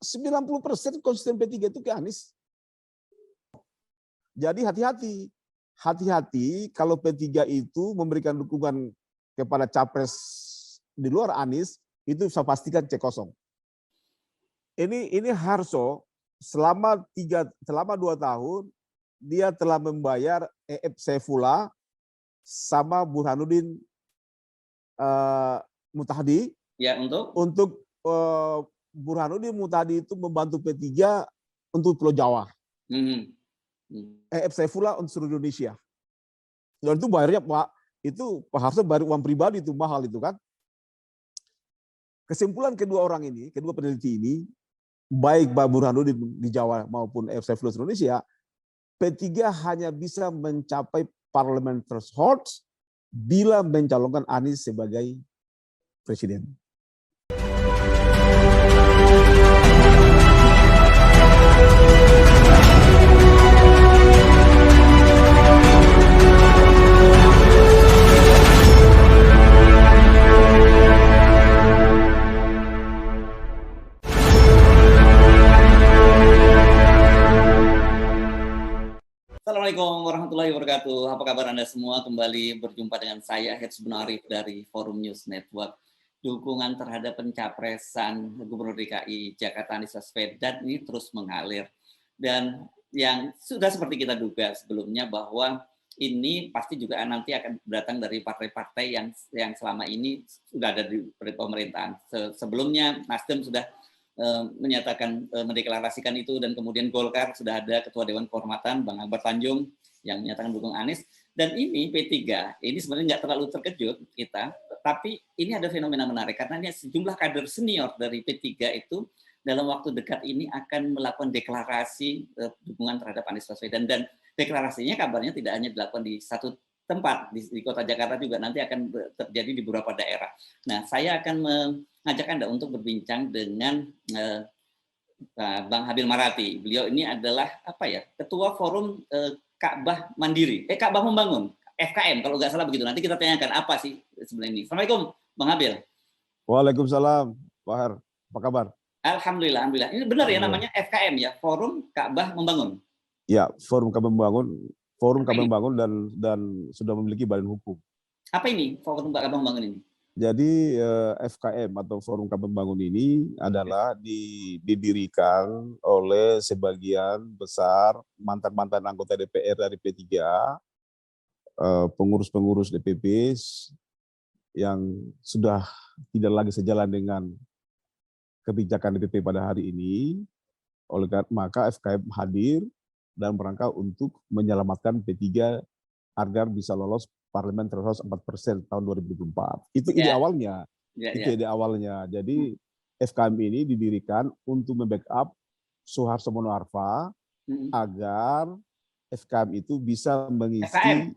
90% konsisten P3 itu ke Anies. Jadi hati-hati. Hati-hati kalau P3 itu memberikan dukungan kepada capres di luar Anies, itu saya pastikan cek kosong. Ini Harso selama 2 tahun dia telah membayar EF Saifullah sama Burhanuddin Mutahdi ya untuk Burhanuddin Mutahdi itu membantu P3 untuk Pulau Jawa. EF Saifullah untuk seluruh Indonesia. Dan itu bayarnya Pak, itu Pak Harso bayar uang pribadi itu mahal itu kan. Kesimpulan kedua orang ini, kedua peneliti ini, baik Pak Burhanuddin di Jawa maupun EF Saifullah Indonesia, P3 hanya bisa mencapai parliament threshold bila mencalonkan Anies sebagai presiden. Assalamualaikum warahmatullahi wabarakatuh. Apa kabar Anda semua? Kembali berjumpa dengan saya, Herz Bunarif dari Forum News Network. Dukungan terhadap pencapresan Gubernur DKI Jakarta Anies Baswedan ini terus mengalir. Dan yang sudah seperti kita duga sebelumnya bahwa ini pasti juga nanti akan datang dari partai-partai yang selama ini sudah ada di pemerintahan. Sebelumnya Nasdem sudah menyatakan mendeklarasikan itu, dan kemudian Golkar sudah ada Ketua Dewan Kehormatan Bang Akbar Tanjung yang menyatakan dukung Anies, dan ini P3 ini sebenarnya nggak terlalu terkejut kita, tapi ini ada fenomena menarik karena ini sejumlah kader senior dari P3 itu dalam waktu dekat ini akan melakukan deklarasi dukungan terhadap Anies Baswedan, dan deklarasinya kabarnya tidak hanya dilakukan di satu tempat di Kota Jakarta, juga nanti akan terjadi di beberapa daerah. Nah, saya akan mengajak Anda untuk berbincang dengan Bang Habil Marati. Beliau ini adalah Ketua Forum Ka'bah Mandiri, Ka'bah Membangun, FKM kalau nggak salah begitu. Nanti kita tanyakan apa sih sebenarnya ini. Assalamualaikum Bang Habil. Waalaikumsalam, Pak Her. Apa kabar? Alhamdulillah. Ini benar ya namanya FKM ya, Forum Ka'bah Membangun. Ya, Forum Ka'bah Membangun dan sudah memiliki badan hukum. Apa ini Forum Ka'bah Membangun ini? Jadi FKM atau Forum Ka'bah Membangun ini adalah didirikan oleh sebagian besar mantan-mantan anggota DPR dari P3, pengurus-pengurus DPP yang sudah tidak lagi sejalan dengan kebijakan DPP pada hari ini. Oleh karena maka FKM hadir dan merangka untuk menyelamatkan P3 agar bisa lolos parlemen threshold 4% tahun 2024. Itu ide awalnya. Itu ide awalnya. Jadi FKM ini didirikan untuk membackup Suharto Mono Arfa agar FKM itu bisa mengisi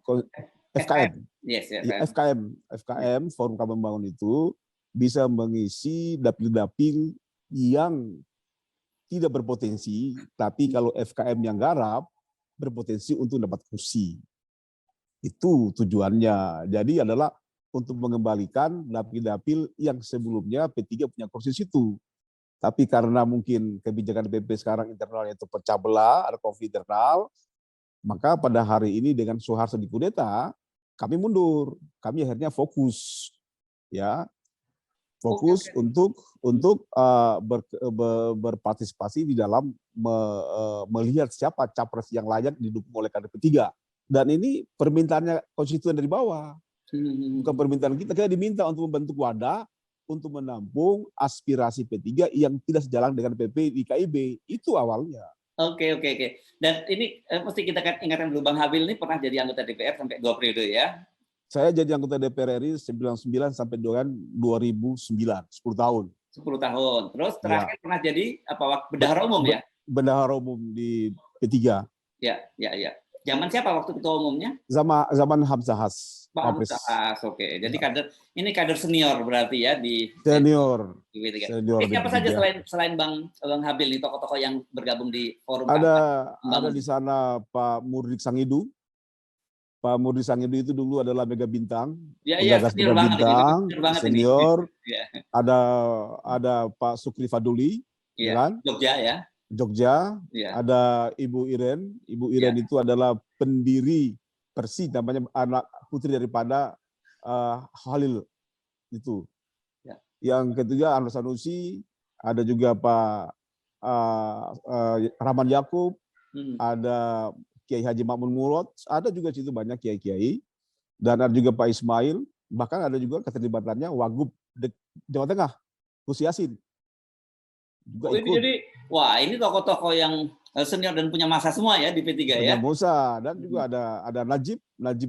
FKM Forum Ka'bah Membangun itu bisa mengisi dapil-dapil yang tidak berpotensi, tapi kalau FKM yang garap berpotensi untuk dapat kursi. Itu tujuannya. Jadi adalah untuk mengembalikan dapil-dapil yang sebelumnya P3 punya kursi situ. Tapi karena mungkin kebijakan DPP sekarang internalnya itu pecah belah, ada konflik internal, maka pada hari ini dengan Soeharto dikudeta, kami mundur. Kami akhirnya fokus, untuk berpartisipasi di dalam melihat siapa capres yang layak didukung oleh kader P3. Dan ini permintaannya konstituen dari bawah, bukan permintaan kita. Kita diminta untuk membentuk wadah untuk menampung aspirasi P3 yang tidak sejalan dengan PP di KIB. Itu awalnya. Oke. Dan ini mesti kita ingatkan dulu, Bang Habil ini pernah jadi anggota DPR sampai 2 periode ya. Saya jadi anggota DPR RI 99 sampai dengan 2009, 10 tahun. 10 tahun. Terus terakhir pernah jadi bendahara umum ya? Bendahara umum di P3. Ya. Zaman siapa waktu ketua umumnya? Zaman Hamzahas. Pak Hamzahas, oke. Jadi kader senior berarti ya di senior. Siapa saja selain Bang Habil nih tokoh-tokoh yang bergabung di forum? Ada di sana Pak Murdik Sangidu. Pak Murdi Sangidu itu dulu adalah Mega Bintang, senior banget, senior. Ada Pak Sukri Faduli, ya kan? Jogja ya. Jogja, Ya. ada Ibu Iren. Ibu Iren itu adalah pendiri Persi, namanya anak putri daripada Halil itu. Ya. Yang ketiga Anwar Sanusi, ada juga Pak Rahman Yakub, ada Kiai Haji Makmun Murad, ada juga situ banyak kiai-kiai, dan ada juga Pak Ismail, bahkan ada juga keterlibatannya Wagub Jawa Tengah, Gus Yasin. Juga ikut. Jadi, wah ini tokoh-tokoh yang senior dan punya masa semua ya di P3 ya. Punya masa, dan juga ada Najib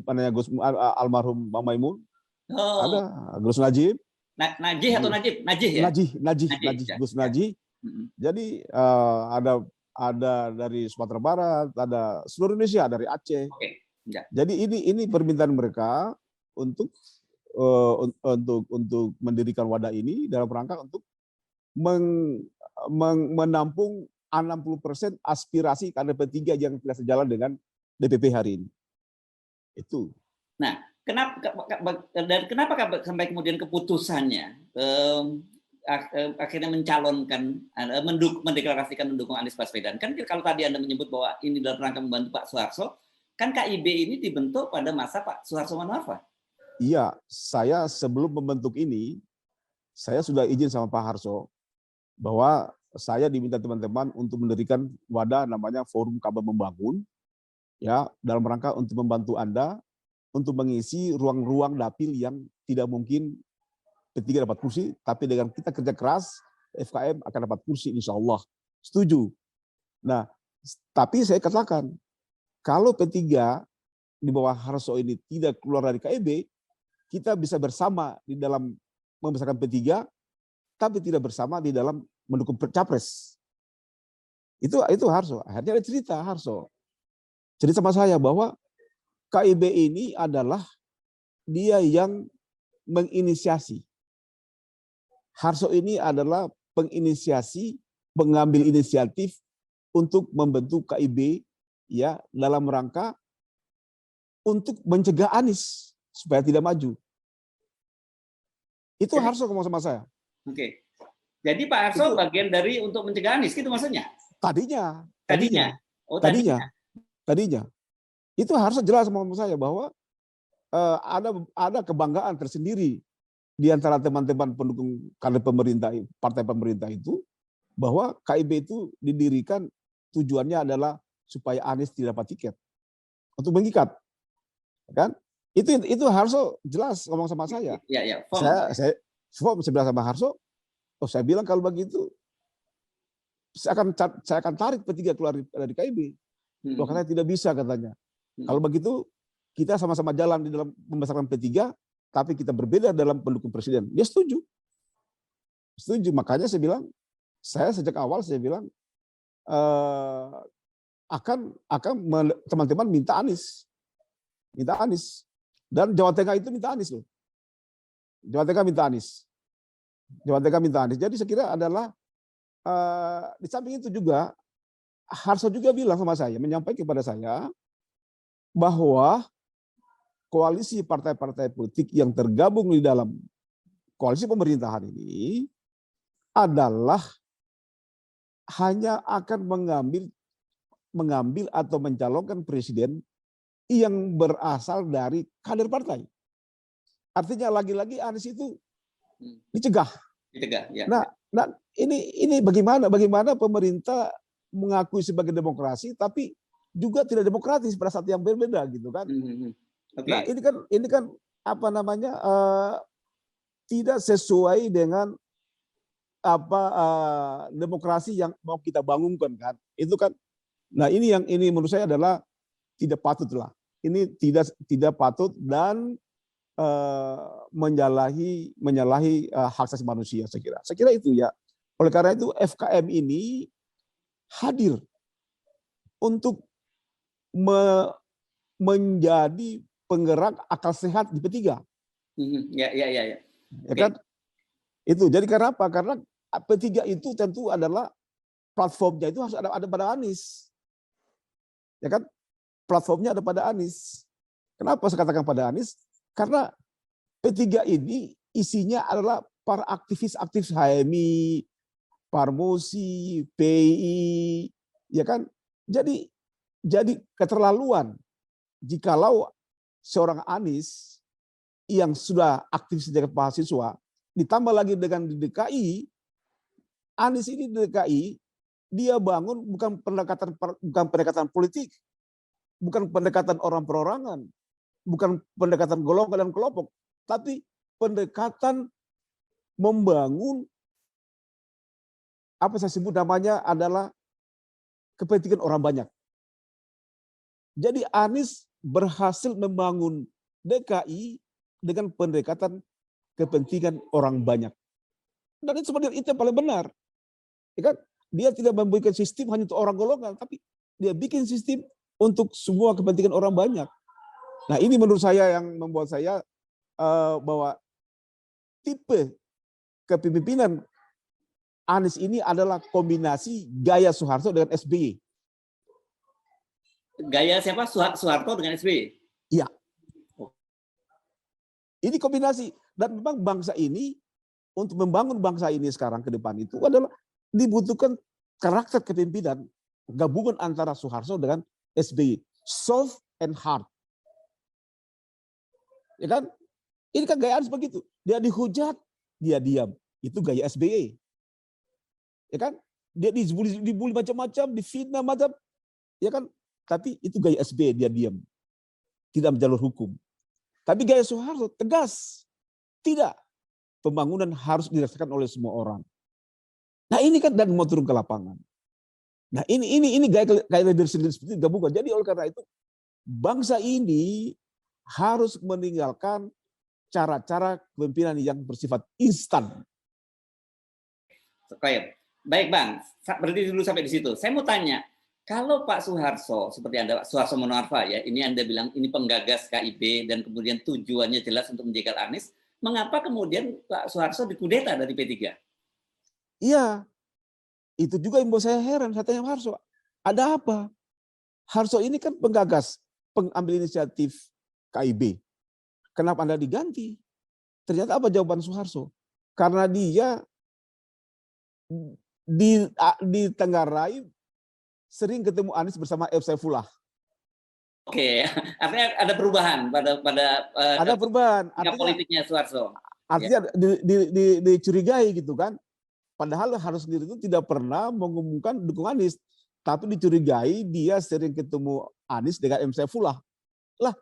anaknya Gus almarhum Bang Maimun. Ada Gus Najib. Najih atau Najib? Najih ya? Najih, Gus Najih. Jadi ada dari Sumatera Barat, ada seluruh Indonesia, dari Aceh. Jadi ini permintaan mereka untuk mendirikan wadah ini dalam rangka untuk menampung 60% aspirasi kader P3 yang tidak sejalan dengan DPP hari ini. Itu. Nah, kenapa sampai kemudian keputusannya akhirnya mencalonkan, mendeklarasikan mendukung Anies Baswedan? Kan kalau tadi Anda menyebut bahwa ini dalam rangka membantu Pak Soeharto, kan KIB ini dibentuk pada masa Pak Soeharto Manoarfa. Iya, saya sebelum membentuk ini, saya sudah izin sama Pak Harso bahwa saya diminta teman-teman untuk mendirikan wadah namanya Forum Kabar Membangun, ya, dalam rangka untuk membantu Anda untuk mengisi ruang-ruang dapil yang tidak mungkin P3 dapat kursi, tapi dengan kita kerja keras, FKM akan dapat kursi, insya Allah. Setuju. Nah, tapi saya katakan, kalau P3 di bawah Harso ini tidak keluar dari KIB, kita bisa bersama di dalam membesarkan P3, tapi tidak bersama di dalam mendukung capres. Itu Harso. Akhirnya ada cerita Harso. Cerita sama saya bahwa KIB ini adalah dia yang menginisiasi. Harso ini adalah penginisiasi, pengambil inisiatif untuk membentuk KIB ya dalam rangka untuk mencegah Anies supaya tidak maju. Itu Harso ngomong sama saya. Oke. Jadi Pak Harso bagian dari untuk mencegah Anies, gitu maksudnya? Tadinya. Itu Harso jelas sama saya bahwa ada kebanggaan tersendiri di antara teman-teman pendukung kader pemerintah, partai pemerintah itu, bahwa KIB itu didirikan tujuannya adalah supaya Anies tidak dapat tiket untuk mengikat, kan? Itu Harso jelas ngomong sama saya. Iya. Saya bilang sama Harso, saya bilang kalau begitu saya akan tarik P3 keluar dari KIB. Loh, katanya tidak bisa katanya. Kalau begitu kita sama-sama jalan di dalam membesarkan P3, tapi kita berbeda dalam pendukung presiden. Dia setuju. Makanya saya bilang, sejak awal saya bilang akan teman-teman minta Anies. Dan Jawa Tengah itu minta Anies loh. Jawa Tengah minta Anies. Jadi saya kira adalah di samping itu juga Harso juga bilang sama saya, menyampaikan kepada saya bahwa koalisi partai-partai politik yang tergabung di dalam koalisi pemerintahan ini adalah hanya akan mengambil atau mencalonkan presiden yang berasal dari kader partai. Artinya lagi-lagi Anies itu dicegah. Ya. Nah, ini bagaimana pemerintah mengakui sebagai demokrasi, tapi juga tidak demokratis pada saat yang berbeda gitu kan? Nah, ini kan apa namanya tidak sesuai dengan demokrasi yang mau kita bangunkan kan? Itu kan. Nah, ini menurut saya adalah tidak patut lah. Ini tidak patut dan menyalahi hak asasi manusia saya kira. Saya kira itu ya. Oleh karena itu FKM ini hadir untuk menjadi penggerak akal sehat di P3. Ya. Ya kan? Itu. Jadi karena apa? Karena P3 itu tentu adalah platformnya itu harus ada pada Anies. Ya kan? Platformnya ada pada Anies. Kenapa saya katakan pada Anies? Karena P3 ini isinya adalah para aktivis HMI, Parmosi, PI, ya kan? Jadi keterlaluan jikalau seorang Anies yang sudah aktif sejak mahasiswa ditambah lagi dengan di DKI, Anies ini di DKI dia bangun bukan pendekatan politik, bukan pendekatan orang perorangan, bukan pendekatan golongan dan kelompok, tapi pendekatan membangun apa saya sebut namanya adalah kepentingan orang banyak. Jadi Anies berhasil membangun DKI dengan pendekatan kepentingan orang banyak. Dan itu sebenarnya itu yang paling benar. Ya kan? Dia tidak membuat sistem hanya untuk orang golongan, tapi dia bikin sistem untuk semua kepentingan orang banyak. Nah ini menurut saya yang membuat saya bahwa tipe kepemimpinan Anies ini adalah kombinasi gaya Soeharto dengan SBY. Gaya siapa? Soeharto dengan SBY? Iya. Ini kombinasi. Dan memang bangsa ini, untuk membangun bangsa ini sekarang ke depan itu adalah dibutuhkan karakter kepemimpinan, gabungan antara Soeharto dengan SBY. Soft and hard. Ya kan? Ini kan gaya Anies begitu. Dia dihujat, dia diam. Itu gaya SBY. Ya kan? Dia dibully macam-macam, difitnah macam, ya kan? Tapi itu gaya SBY, dia diam. Tidak menjalur hukum. Tapi gaya Soeharto tegas. Tidak. Pembangunan harus dirasakan oleh semua orang. Nah ini kan dan mau turun ke lapangan. Nah ini gaya leadership seperti itu gabungan. Jadi oleh karena itu bangsa ini harus meninggalkan cara-cara kepemimpinan yang bersifat instan. Oke, baik Bang, berhenti dulu sampai di situ. Saya mau tanya, kalau Pak Soeharto, seperti Anda, Pak Soeharto Monoarfa ya, ini Anda bilang ini penggagas KIB dan kemudian tujuannya jelas untuk menjegal Anies, mengapa kemudian Pak Soeharto dikudeta dari P3? Iya, itu juga yang membuat saya heran. Saya tanya Harso, ada apa? Harso ini kan penggagas, pengambil inisiatif KIB. Kenapa Anda diganti? Ternyata apa jawaban Soeharto? Karena dia di Tenggarai sering ketemu Anies bersama F. Saifullah. Oke, artinya ada perubahan ada perubahan. Artinya politiknya Soeharto. Artinya dicurigai gitu kan. Padahal Harto sendiri itu tidak pernah mengumumkan dukungan Anies, tapi dicurigai dia sering ketemu Anies dengan M. Saifullah. Lah,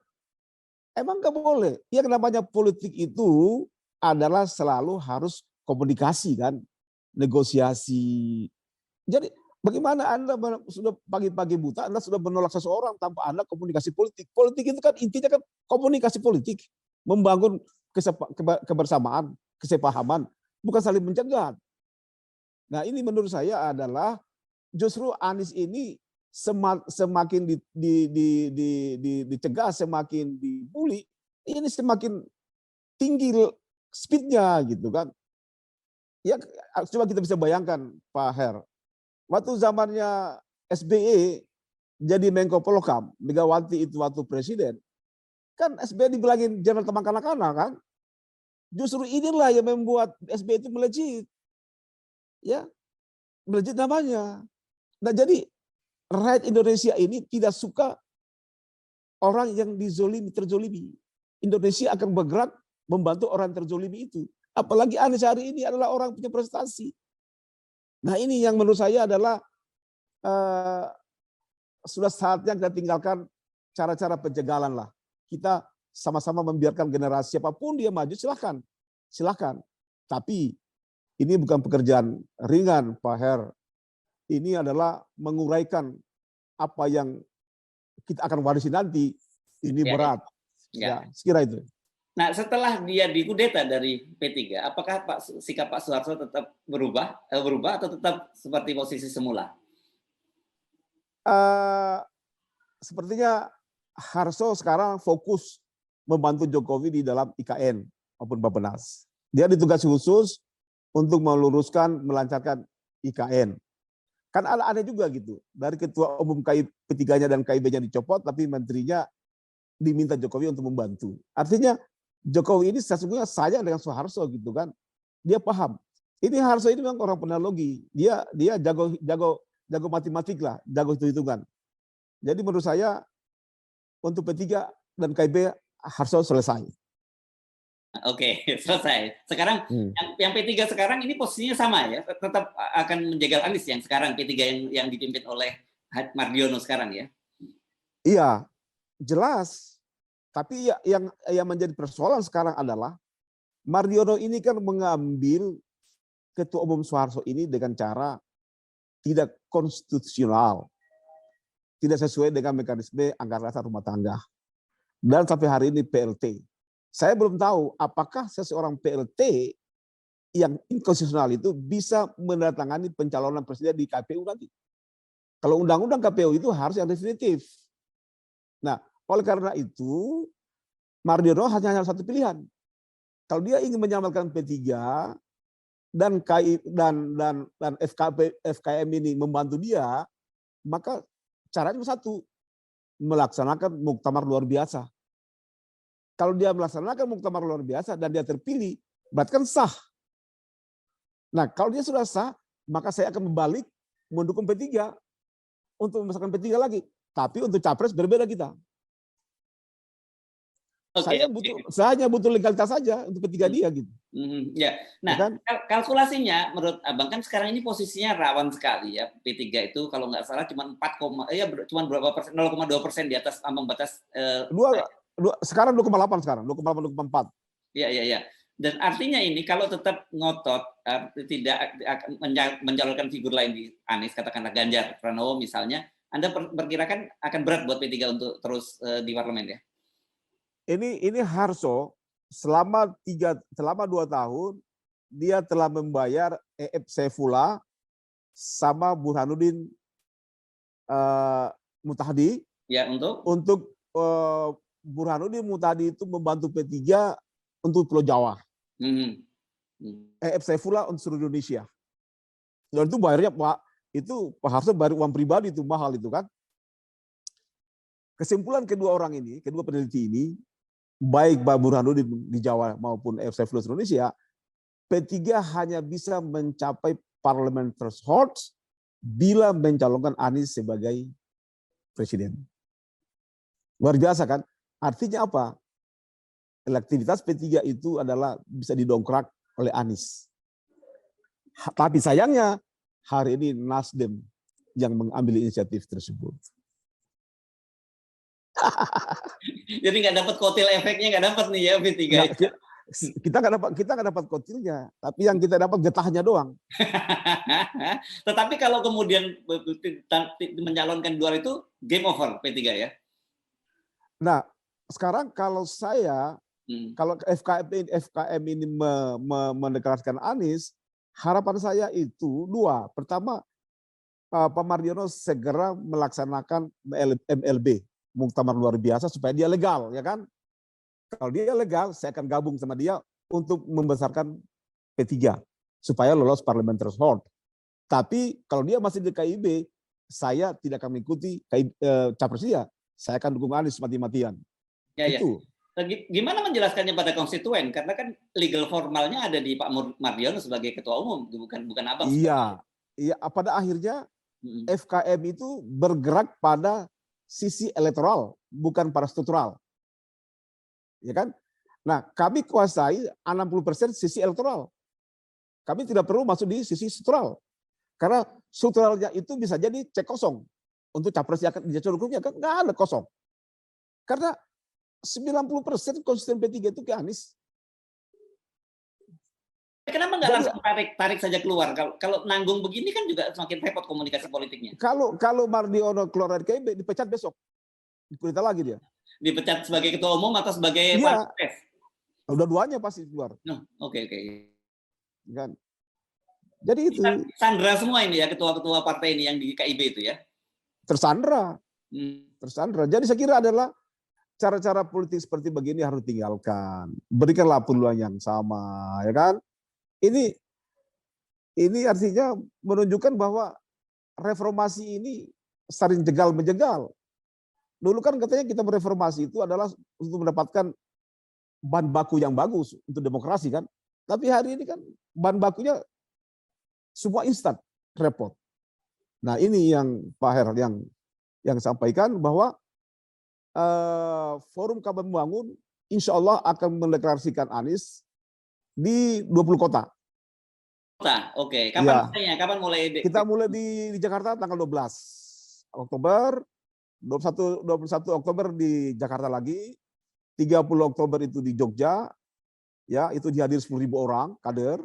emang nggak boleh? Ya namanya politik itu adalah selalu harus komunikasi kan, negosiasi. Jadi bagaimana Anda sudah pagi-pagi buta, Anda sudah menolak seseorang tanpa Anda komunikasi politik. Politik itu kan intinya kan komunikasi politik, membangun kebersamaan, kesepahaman, bukan saling mencegat. Nah ini menurut saya adalah justru Anies ini semakin dicegah, semakin dibully, ini semakin tinggi speednya gitu kan. Ya coba kita bisa bayangkan Pak Her, waktu zamannya SBY jadi Menko Polhukam, Megawati itu waktu presiden, kan SBY dibilangin jangan teman kanak-kanak kan. Justru inilah yang membuat SBY itu melejit. Ya, melejit namanya. Nah jadi rakyat Indonesia ini tidak suka orang yang dizolimi, terzolimi. Indonesia akan bergerak membantu orang terzolimi itu. Apalagi Anies hari ini adalah orang punya prestasi. Nah ini yang menurut saya adalah sudah saatnya kita tinggalkan cara-cara pencegalan lah. Kita sama-sama membiarkan generasi siapapun dia maju, silahkan. Tapi ini bukan pekerjaan ringan, Pak Her. Ini adalah menguraikan apa yang kita akan warisi nanti. Ini berat. Ya, sekira itu. Nah, setelah dia dikudeta dari P3, apakah sikap Pak Soeharto tetap berubah atau tetap seperti posisi semula? Sepertinya Harto sekarang fokus membantu Jokowi di dalam IKN maupun Bappenas. Dia ditugasi khusus untuk meluruskan, melancarkan IKN. Kan ada juga gitu. Dari ketua umum P3-nya dan KIB-nya dicopot, tapi menterinya diminta Jokowi untuk membantu. Artinya Jokowi ini sesungguhnya sayang dengan Soeharto gitu kan. Dia paham Ini Harso ini memang orang penalogi. Dia jago matematik lah, jago hitung-hitungan. Jadi menurut saya untuk P3 dan KIB Harso selesai. Oke, selesai. Sekarang yang P3 sekarang ini posisinya sama ya, tetap akan menjegal Anies yang sekarang P3 yang dipimpin oleh Mardiono sekarang ya. Iya, jelas. Tapi yang menjadi persoalan sekarang adalah Mardiono ini kan mengambil Ketua Umum Soeharto ini dengan cara tidak konstitusional, tidak sesuai dengan mekanisme anggaran dasar rumah tangga. Dan sampai hari ini PLT. Saya belum tahu apakah seseorang PLT yang inkonstitusional itu bisa menandatangani pencalonan presiden di KPU nanti. Kalau undang-undang KPU itu harus yang definitif. Nah, oleh karena itu, Mardiono hanya satu pilihan. Kalau dia ingin menyamarkan P3 dan FKM ini membantu dia, maka caranya satu, melaksanakan muktamar luar biasa. Kalau dia melaksanakan muktamar luar biasa dan dia terpilih, berarti kan sah. Nah, kalau dia sudah sah, maka saya akan membalik mendukung P3 untuk memasukkan P3 lagi. Tapi untuk capres berbeda kita. Saya hanya butuh legalitas saja untuk P3 dia gitu. Ya. Nah, ya kan? Kalkulasinya menurut Abang kan sekarang ini posisinya rawan sekali ya. P3 itu kalau nggak salah cuma cuma berapa persen, 0,2% di atas ambang batas. Sekarang 2,8 sekarang, 2,4. Iya. Dan artinya ini kalau tetap ngotot tidak mencalonkan figur lain di Anies, katakanlah Ganjar Pranowo misalnya, Anda perkirakan akan berat buat P3 untuk terus di parlemen ya? Ini Harso selama 2 tahun dia telah membayar EF Saifullah sama Burhanuddin Mutahdi ya untuk Burhanuddin Mutahdi itu membantu P3 untuk Pulau Jawa. EF Saifullah untuk seluruh Indonesia. Dan itu bayarnya Pak Harso bayar uang pribadi itu mahal itu kan. Kesimpulan kedua peneliti ini, baik Pak Burhanuddin di Jawa maupun EF Saifullah Indonesia, P3 hanya bisa mencapai parliamentary threshold bila mencalonkan Anies sebagai presiden. Luar biasa kan? Artinya apa? Elektabilitas P3 itu adalah bisa didongkrak oleh Anies. Tapi sayangnya hari ini Nasdem yang mengambil inisiatif tersebut. Jadi nggak dapat kotil efeknya, nggak dapat nih ya P3. Kita nggak dapat kotilnya, tapi yang kita dapat getahnya doang. Tetapi kalau kemudian mencalonkan dua itu game over P3 ya. Nah, sekarang kalau kalau FKM ini mendeklarasikan Anies, harapan saya itu dua. Pertama, Pak Mardiono segera melaksanakan MLB, muktamar luar biasa, supaya dia legal, ya kan? Kalau dia legal, saya akan gabung sama dia untuk membesarkan P3 supaya lolos parliamentary threshold. Tapi kalau dia masih di KIB, saya tidak akan mengikuti capres dia. Saya akan dukung Anies mati-matian. Ya. Gimana menjelaskannya pada konstituen? Karena kan legal formalnya ada di Pak Mardiono sebagai ketua umum, bukan Abang. Iya. Pada akhirnya FKM itu bergerak pada sisi elektoral, bukan pada struktural. Ya kan? Nah, kami kuasai 60% sisi elektoral. Kami tidak perlu masuk di sisi struktural. Karena strukturalnya itu bisa jadi cek kosong. Untuk capres yang akan dijaculuknya kan nggak ada kosong. Karena 90% konstituen P3 itu ke Anies. Kenapa nggak langsung tarik saja keluar? Kalau nanggung begini kan juga semakin repot komunikasi politiknya. Kalau Mardiono keluar dari KIB, dipecat besok. Dikudeta lagi dia. Dipecat sebagai ketua umum atau sebagai Wapres? Dua-duanya pasti keluar. Oke. Kan? Jadi itu. Sandra semua ini ya, ketua-ketua partai ini yang di KIB itu ya? Tersandra. Jadi saya kira adalah cara-cara politik seperti begini harus ditinggalkan. Berikanlah peluang yang sama, ya kan? Ini artinya menunjukkan bahwa reformasi ini saling jegal menjegal. Dulu kan katanya kita mereformasi itu adalah untuk mendapatkan bahan baku yang bagus untuk demokrasi kan. Tapi hari ini kan bahan bakunya semua instan, repot. Nah ini yang Pak Her yang sampaikan bahwa Forum Kabar Membangun insya Allah akan mendeklarasikan Anies di 20 kota. Oke. Ya. Kapan mulai? Kita mulai di Jakarta tanggal 12 Oktober, 21 Oktober di Jakarta lagi, 30 Oktober itu di Jogja, ya itu dihadiri 10.000 orang kader.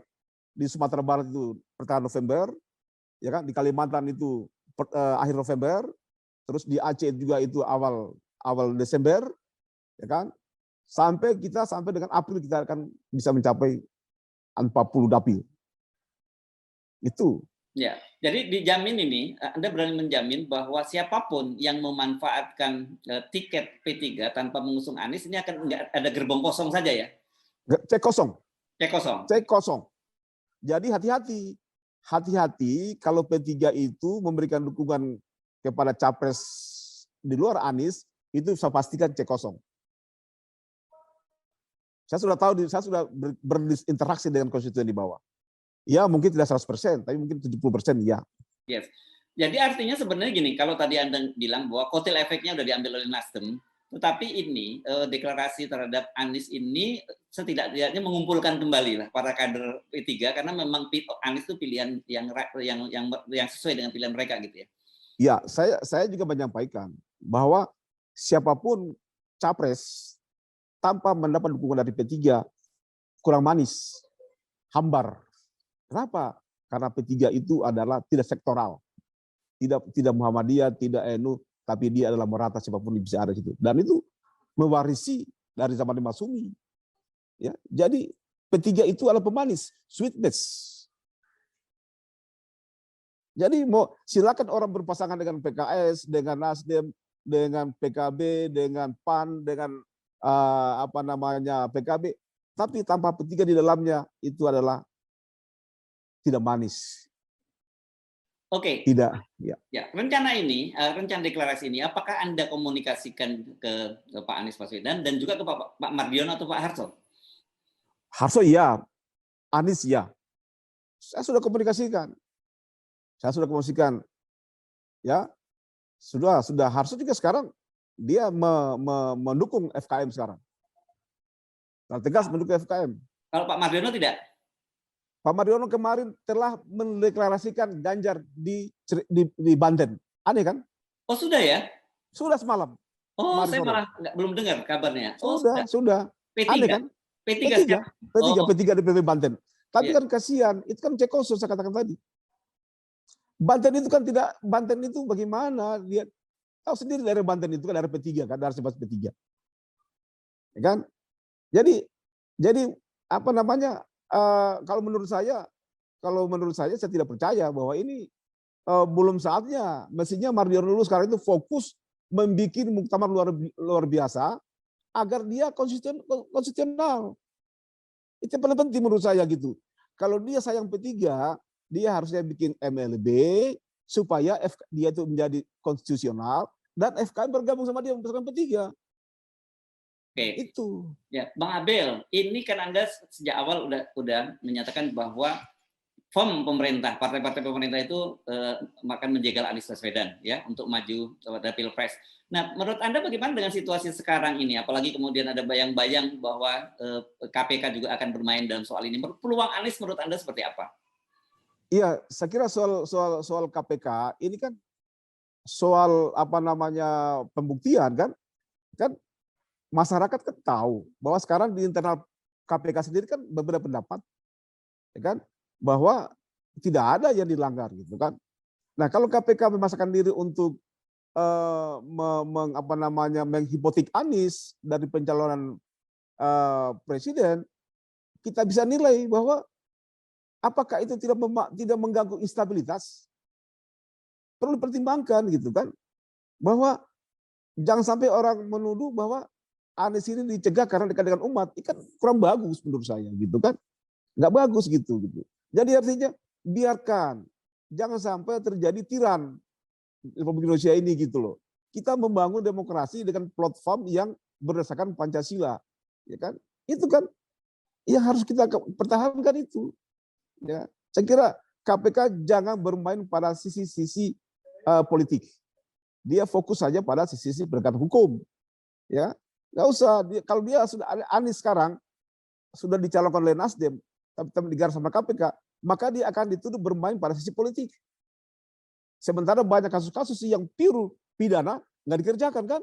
Di Sumatera Barat itu pertengahan November, ya kan? Di Kalimantan itu akhir November, terus di Aceh juga itu awal Desember, ya kan? Sampai dengan April kita akan bisa mencapai 40 dapil. Itu. Ya, jadi dijamin ini, Anda berani menjamin bahwa siapapun yang memanfaatkan tiket P3 tanpa mengusung Anies ini akan nggak ada gerbong kosong saja ya? Cek kosong. Cek kosong. Cek kosong. Jadi hati-hati kalau P3 itu memberikan dukungan kepada capres di luar Anies, itu saya pastikan cek kosong. Saya sudah tahu, saya sudah berinteraksi dengan konstituen di bawah. Ya mungkin tidak 100%, tapi mungkin 70% ya. Yes. Jadi artinya sebenarnya gini, kalau tadi Anda bilang bahwa kotel efeknya udah diambil oleh Nasdem, tetapi ini deklarasi terhadap Anies ini setidaknya mengumpulkan kembali lah para kader P3 karena memang Anies itu pilihan yang sesuai dengan pilihan mereka gitu ya. Ya, saya juga menyampaikan bahwa siapapun capres tanpa mendapat dukungan dari P3 kurang manis, hambar. Kenapa? Karena P3 itu adalah tidak sektoral, tidak Muhammadiyah, tidak NU, tapi dia adalah merata siapapun bisa ada di situ. Dan itu mewarisi dari zaman Masyumi. Ya, jadi P3 itu adalah pemanis, sweetness. Jadi mau silakan orang berpasangan dengan PKS, dengan Nasdem, dengan PKB, dengan PAN, dengan PKB, tapi tanpa P3 di dalamnya itu adalah tidak manis. Oke. Tidak. Ya. Ya, rencana deklarasi ini, apakah Anda komunikasikan ke Pak Anies Baswedan dan juga ke Pak Mardiono atau Pak Harso? Harso iya, Anies iya. Saya sudah komunikasikan. Ya, sudah Harso juga sekarang dia mendukung FKM sekarang. Tegas mendukung FKM. Kalau Pak Mardiono tidak? Pak Mardiono kemarin telah mendeklarasikan Ganjar di Banten. Aneh kan? Oh sudah ya? Sudah semalam. Oh saya malah belum dengar kabarnya. Oh, sudah. P3. Aneh kan? P3 DPP Banten. Tapi kan kasihan, itu kan cek kosong saya katakan tadi. Banten itu bagaimana? Dia tahu sendiri dari Banten itu kan dari P3 kan, dari sebab P3. Ya kan? Jadi kalau menurut saya saya tidak percaya bahwa ini belum saatnya. Mestinya Mardiono dulu sekarang itu fokus membuat muktamar luar biasa agar dia konstitusional. Itu yang paling penting menurut saya gitu. Kalau dia sayang P3, dia harusnya bikin MLB supaya dia itu menjadi konstitusional dan FKM bergabung sama dia membesarkan P3. Oke. Itu. Ya, Bang Abel, ini kan Anda sejak awal udah menyatakan bahwa pemerintah, partai-partai pemerintah itu akan menjegal Anies Baswedan ya untuk maju pada Pilpres. Nah, menurut Anda bagaimana dengan situasi sekarang ini? Apalagi kemudian ada bayang-bayang bahwa KPK juga akan bermain dalam soal ini. Peluang Anies menurut Anda seperti apa? Iya, saya kira soal KPK ini kan soal pembuktian kan masyarakat kan tahu bahwa sekarang di internal KPK sendiri kan berbeda pendapat, ya kan, bahwa tidak ada yang dilanggar gitu kan. Nah kalau KPK memasakkan diri untuk menghipotek Anies dari pencalonan presiden, kita bisa nilai bahwa apakah itu tidak mengganggu instabilitas? Perlu dipertimbangkan gitu kan, bahwa jangan sampai orang menuduh bahwa Anies ini dicegah karena dekat dengan umat, itu kan kurang bagus menurut saya gitu kan, nggak bagus gitu. Jadi artinya biarkan, jangan sampai terjadi tiran Republik Indonesia ini gitu loh. Kita membangun demokrasi dengan platform yang berdasarkan Pancasila, ya kan? Itu kan yang harus kita pertahankan itu. Ya, saya kira KPK jangan bermain pada sisi-sisi politik. Dia fokus saja pada sisi penegakan hukum. Ya, nggak usah. Kalau dia sudah Anies sekarang sudah dicalonkan oleh Nasdem, tapi digarap sama KPK, maka dia akan dituduh bermain pada sisi politik. Sementara banyak kasus-kasus yang pure pidana nggak dikerjakan kan?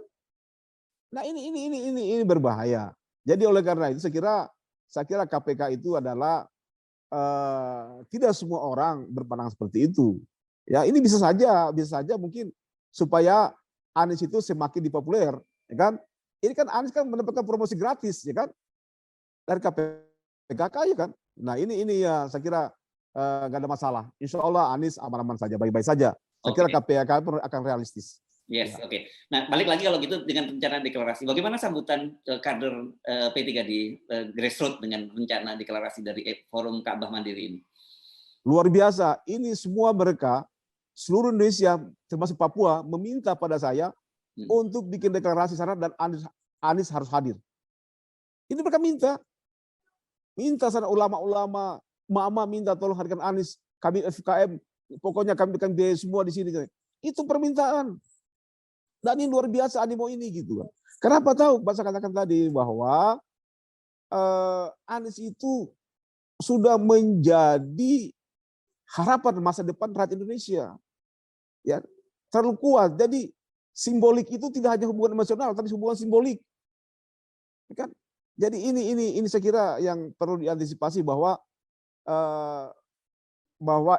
Nah ini berbahaya. Jadi oleh karena itu saya kira KPK itu adalah tidak semua orang berpandangan seperti itu. Ya ini bisa saja mungkin supaya Anies itu semakin dipopuler, ya kan? Ini kan Anies kan mendapatkan promosi gratis, ya kan? Dari KPK ya kan? Nah ini ya saya kira nggak ada masalah. Insya Allah Anies aman-aman saja, baik-baik saja. Saya kira KPK akan realistis. Yes, oke. Nah, balik lagi kalau gitu dengan rencana deklarasi. Bagaimana sambutan kader P3 di grassroots dengan rencana deklarasi dari Forum Ka'bah Mandiri ini? Luar biasa. Ini semua mereka, seluruh Indonesia, termasuk Papua, meminta pada saya untuk bikin deklarasi sana dan Anies harus hadir. Ini mereka minta. Minta sana ulama-ulama, mama minta tolong hadirkan Anies. Kami FKM, pokoknya kami bikin biaya semua di sini. Itu permintaan. Dan ini luar biasa animo ini gitu kan. Kenapa tahu? Saya katakan tadi bahwa Anies itu sudah menjadi harapan masa depan rakyat Indonesia. Ya, terlalu kuat. Jadi simbolik itu tidak hanya hubungan emosional, tapi hubungan simbolik. Ya kan? Jadi ini saya kira yang perlu diantisipasi bahwa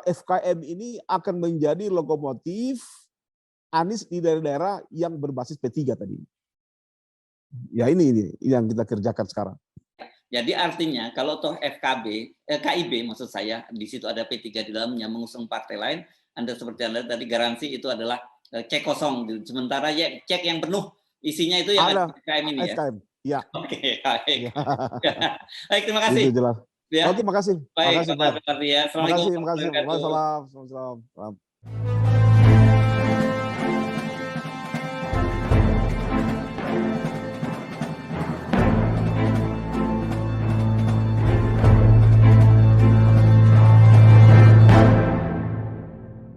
FKM ini akan menjadi lokomotif Anies di daerah-daerah yang berbasis P3 tadi. Ya ini yang kita kerjakan sekarang. Jadi artinya kalau toh KIB maksud saya, di situ ada P3 di dalamnya mengusung partai lain, Anda seperti Anda tadi garansi itu adalah cek kosong. Sementara ya cek yang penuh isinya itu yang ada FKM ini ya. FKM, ya. Oke, baik. Ya. Baik, terima kasih. Itu jelas. Ya. Oke, makasih. Baik, makasih, Pak. Assalamualaikum Makasih. Waalaikumsalam.